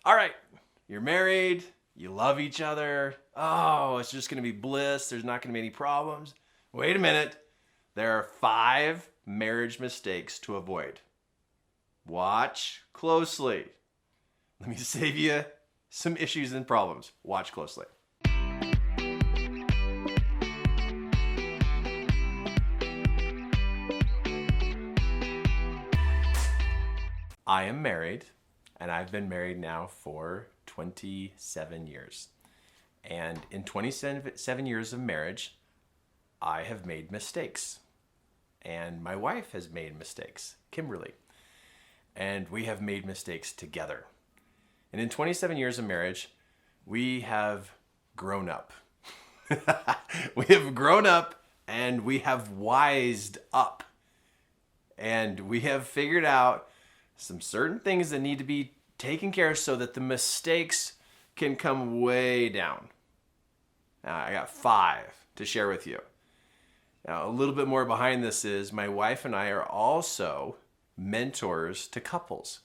All right, you're married, you love each other. Oh, it's just going to be bliss. There's not going to be any problems. Wait a minute. There are 5 marriage mistakes to avoid. Watch closely. Let me save you some issues and problems. Watch closely. I am married, and I've been married now for 27 years. And in 27 years of marriage, I have made mistakes. And my wife has made mistakes, Kimberly. And we have made mistakes together. And in 27 years of marriage, we have grown up. We have grown up and we have wised up. And we have figured out some certain things that need to be taken care of so that the mistakes can come way down. Now, I got 5 to share with you. Now, a little bit more behind this is my wife and I are also mentors to couples.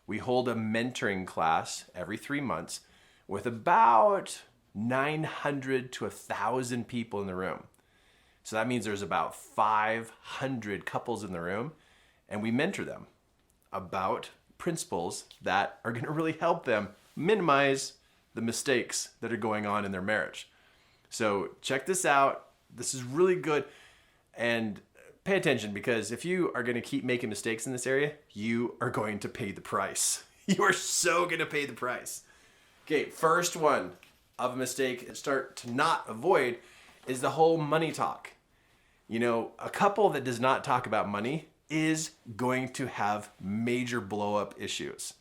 We hold a mentoring class every 3 months with about 900 to 1,000 people in the room. So that means there's about 500 couples in the room, and we mentor them about principles that are going to really help them minimize the mistakes that are going on in their marriage. So check this out. This is really good. And pay attention, because if you are going to keep making mistakes in this area, you are going to pay the price. You are so going to pay the price. Okay, first one of a mistake start to not avoid is the whole money talk. You know, a couple that does not talk about money is going to have major blow-up issues.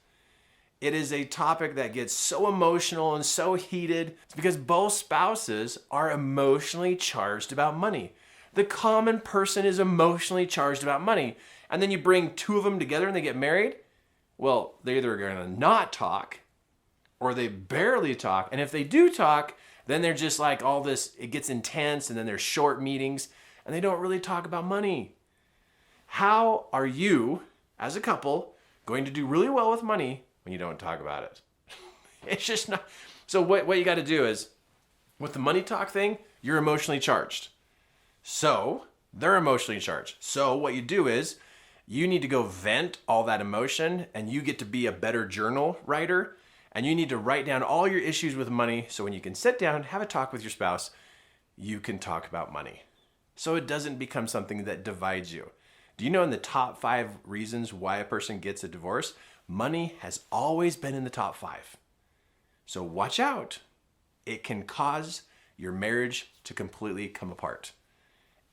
It is a topic that gets so emotional and so heated. It's because both spouses are emotionally charged about money. The common person is emotionally charged about money. And then you bring 2 of them together and they get married. Well, they're either going to not talk or they barely talk. And if they do talk, then they're just like all this, it gets intense, and then there's short meetings and they don't really talk about money. How are you, as a couple, going to do really well with money when you don't talk about it? It's just not. So what you got to do is, with the money talk thing, you're emotionally charged. So they're emotionally charged. So what you do is, you need to go vent all that emotion, and you get to be a better journal writer, and you need to write down all your issues with money, so when you can sit down, have a talk with your spouse, you can talk about money. So it doesn't become something that divides you. Do you know in the top 5 reasons why a person gets a divorce, money has always been in the top 5. So watch out. It can cause your marriage to completely come apart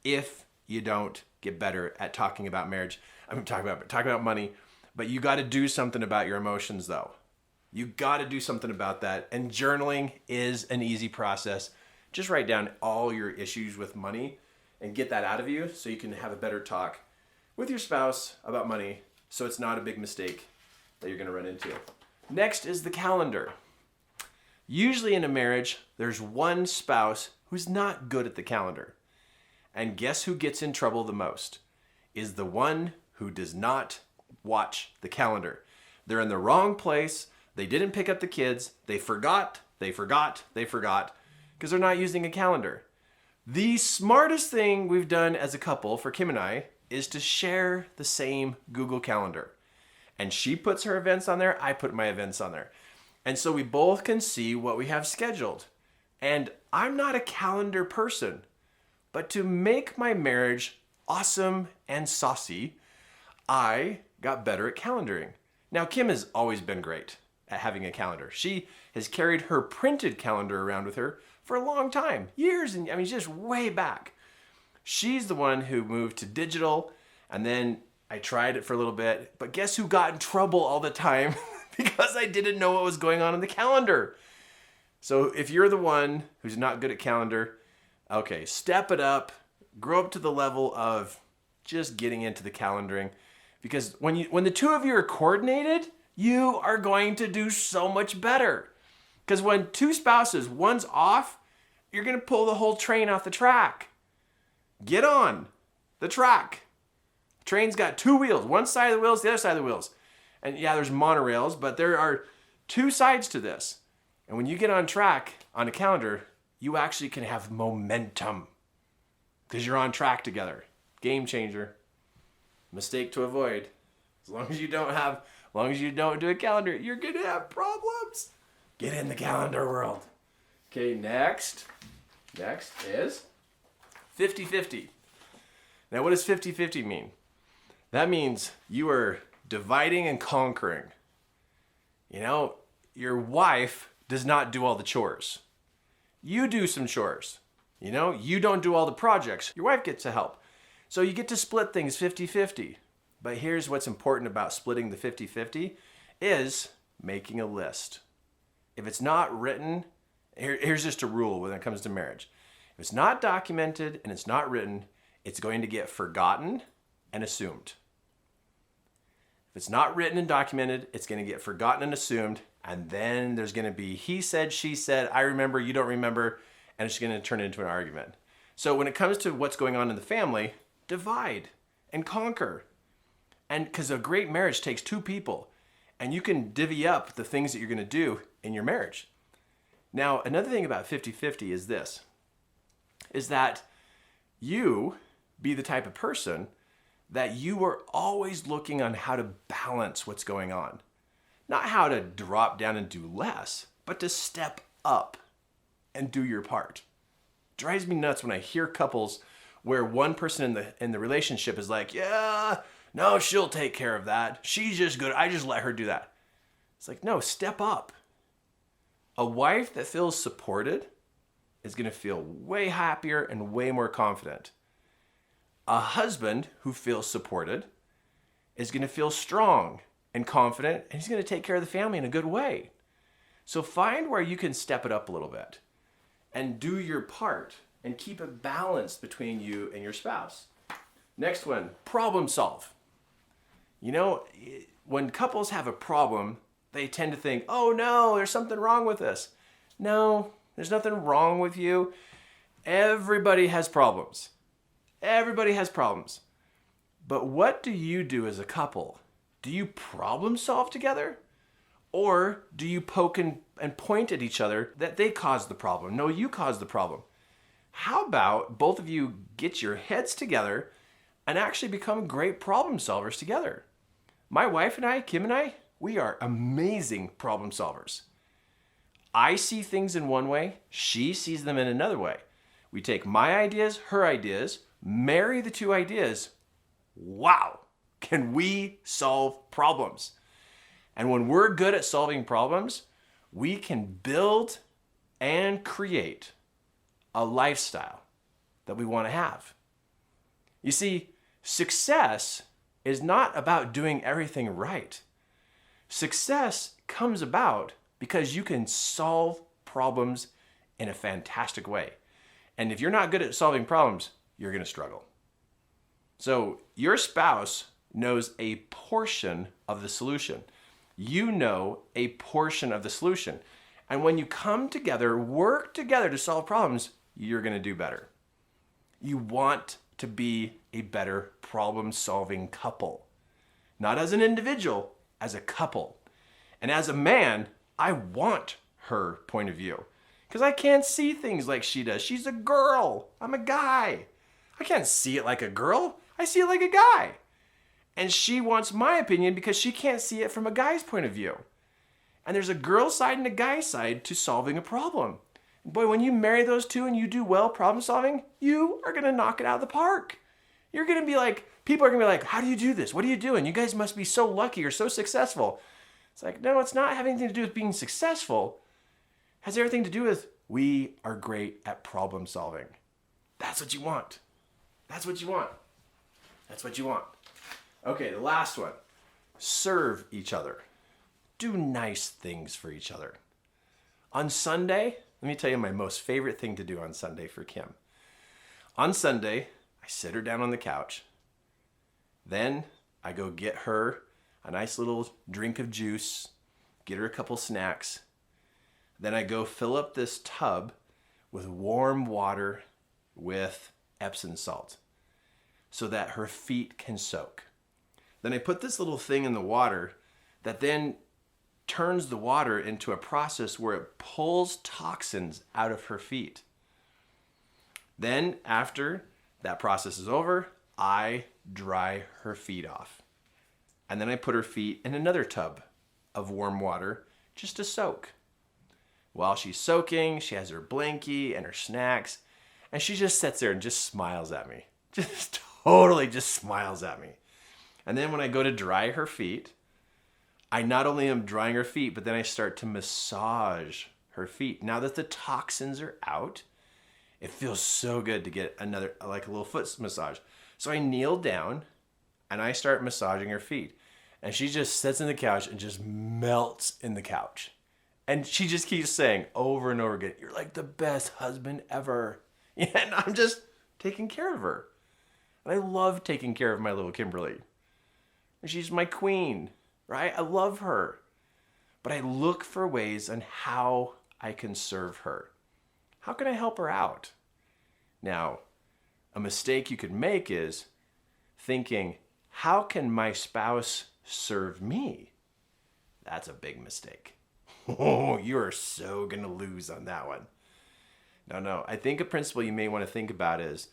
if you don't get better at talking about marriage. I'm talking about money, but you got to do something about your emotions though. You got to do something about that. And journaling is an easy process. Just write down all your issues with money and get that out of you so you can have a better talk with your spouse about money, so it's not a big mistake that you're going to run into. Next is the calendar. Usually in a marriage, there's one spouse who's not good at the calendar. And guess who gets in trouble the most? Is the one who does not watch the calendar. They're in the wrong place. They didn't pick up the kids. They forgot, because they're not using a calendar. The smartest thing we've done as a couple for Kim and I is to share the same Google Calendar. And she puts her events on there, I put my events on there. And so we both can see what we have scheduled. And I'm not a calendar person, but to make my marriage awesome and saucy, I got better at calendaring. Now, Kim has always been great at having a calendar. She has carried her printed calendar around with her for a long time, years, and just way back. She's the one who moved to digital, and then I tried it for a little bit, but guess who got in trouble all the time? Because I didn't know what was going on in the calendar. So if you're the one who's not good at calendar, okay, step it up, grow up to the level of just getting into the calendaring. Because when the 2 of you are coordinated, you are going to do so much better. Because when 2 spouses, one's off, you're going to pull the whole train off the track. Get on the track. Train's got 2 wheels, one side of the wheels, the other side of the wheels. And yeah, there's monorails, but there are two sides to this. And when you get on track on a calendar, you actually can have momentum because you're on track together. Game changer. Mistake to avoid. As long as you don't do a calendar, you're going to have problems. Get in the calendar world. Okay, next is 50-50. Now, what does 50-50 mean? That means you are dividing and conquering. You know, your wife does not do all the chores. You do some chores. You know, you don't do all the projects. Your wife gets to help. So you get to split things 50-50. But here's what's important about splitting the 50-50 is making a list. If it's not written, here's just a rule when it comes to marriage. If it's not documented and it's not written, it's going to get forgotten and assumed. If it's not written and documented, it's going to get forgotten and assumed, and then there's going to be he said, she said, I remember, you don't remember, and it's going to turn into an argument. So when it comes to what's going on in the family, divide and conquer. And because a great marriage takes two people, and you can divvy up the things that you're going to do in your marriage. Now, another thing about 50-50 is this, is that you be the type of person that you are always looking on how to balance what's going on. Not how to drop down and do less, but to step up and do your part. It drives me nuts when I hear couples where one person in the relationship is like, yeah, no, she'll take care of that. She's just good. I just let her do that. It's like, no, step up. A wife that feels supported is going to feel way happier and way more confident. A husband who feels supported is going to feel strong and confident, and he's going to take care of the family in a good way. So find where you can step it up a little bit and do your part and keep a balance between you and your spouse. Next one, problem solve. You know, when couples have a problem, they tend to think, oh no, there's something wrong with this. No, there's nothing wrong with you. Everybody has problems. Everybody has problems. But what do you do as a couple? Do you problem solve together? Or do you poke and point at each other that they caused the problem? No, you caused the problem. How about both of you get your heads together and actually become great problem solvers together? My wife and I, Kim and I, we are amazing problem solvers. I see things in one way, she sees them in another way. We take my ideas, her ideas, marry the two ideas. Wow, can we solve problems? And when we're good at solving problems, we can build and create a lifestyle that we want to have. You see, success is not about doing everything right. Success comes about because you can solve problems in a fantastic way. And if you're not good at solving problems, you're going to struggle. So your spouse knows a portion of the solution. You know a portion of the solution. And when you come together, work together to solve problems, you're going to do better. You want to be a better problem-solving couple. Not as an individual, as a couple. And as a man, I want her point of view. Because I can't see things like she does. She's a girl. I'm a guy. I can't see it like a girl. I see it like a guy. And she wants my opinion because she can't see it from a guy's point of view. And there's a girl side and a guy side to solving a problem. Boy, when you marry those two and you do well problem solving, you are going to knock it out of the park. You're going to be like, people are going to be like, how do you do this? What are you doing? You guys must be so lucky or so successful. It's like, no, it's not having anything to do with being successful. It has everything to do with we are great at problem solving. That's what you want. That's what you want. That's what you want. Okay, the last one. Serve each other. Do nice things for each other. On Sunday, let me tell you my most favorite thing to do on Sunday for Kim. On Sunday, I sit her down on the couch. Then I go get her a nice little drink of juice, get her a couple snacks. Then I go fill up this tub with warm water with Epsom salt so that her feet can soak. Then I put this little thing in the water that then turns the water into a process where it pulls toxins out of her feet. Then after that process is over, I dry her feet off. And then I put her feet in another tub of warm water just to soak. While she's soaking, she has her blankie and her snacks, and she just sits there and just smiles at me. Just totally just smiles at me. And then when I go to dry her feet, I not only am drying her feet, but then I start to massage her feet. Now that the toxins are out, it feels so good to get another, like a little foot massage. So I kneel down and I start massaging her feet. And she just sits in the couch and just melts in the couch. And she just keeps saying over and over again, "You're like the best husband ever." Yeah, and I'm just taking care of her. And I love taking care of my little Kimberly. And she's my queen, right? I love her. But I look for ways on how I can serve her. How can I help her out? Now, a mistake you could make is thinking, how can my spouse serve me? That's a big mistake. Oh, you are so going to lose on that one. No. I think a principle you may want to think about is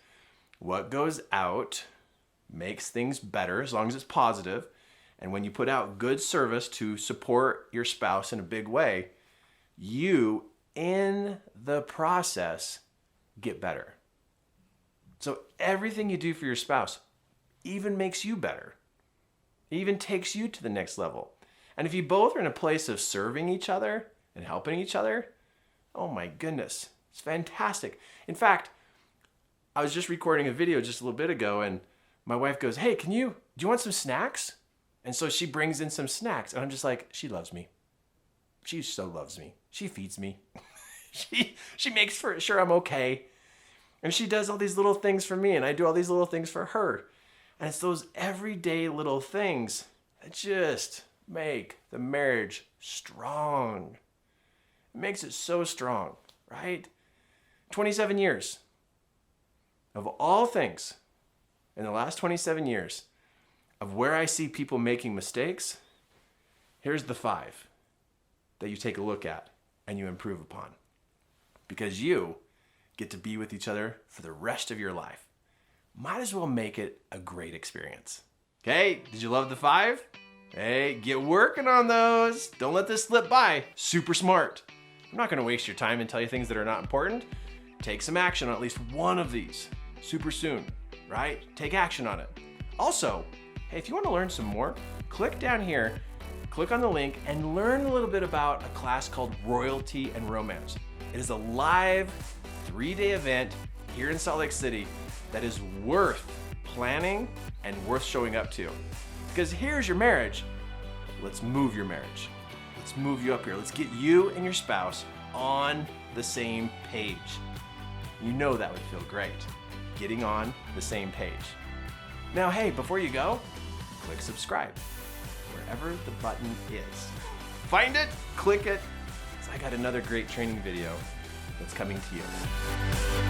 what goes out makes things better as long as it's positive. And when you put out good service to support your spouse in a big way, you, in the process, get better. So everything you do for your spouse even makes you better. It even takes you to the next level. And if you both are in a place of serving each other and helping each other, oh my goodness, it's fantastic. In fact, I was just recording a video just a little bit ago and my wife goes, "Hey, do you want some snacks?" And so she brings in some snacks and I'm just like, she loves me. She so loves me. She feeds me. she makes sure I'm okay. And she does all these little things for me and I do all these little things for her. And it's those everyday little things that just make the marriage strong. It makes it so strong, right? 27 years. Of all things, in the last 27 years, of where I see people making mistakes, here's the 5 that you take a look at and you improve upon. Because you get to be with each other for the rest of your life. Might as well make it a great experience. Okay, did you love the 5? Hey, get working on those. Don't let this slip by. Super smart. I'm not gonna waste your time and tell you things that are not important. Take some action on at least one of these super soon, right? Take action on it. Also, hey, if you wanna learn some more, click down here, click on the link and learn a little bit about a class called Royalty and Romance. It is a live 3-day event here in Salt Lake City that is worth planning and worth showing up to. Because here's your marriage. Let's move your marriage. Let's move you up here. Let's get you and your spouse on the same page. You know that would feel great. Getting on the same page. Now, hey, before you go, click subscribe wherever the button is. Find it, click it, because I got another great training video that's coming to you.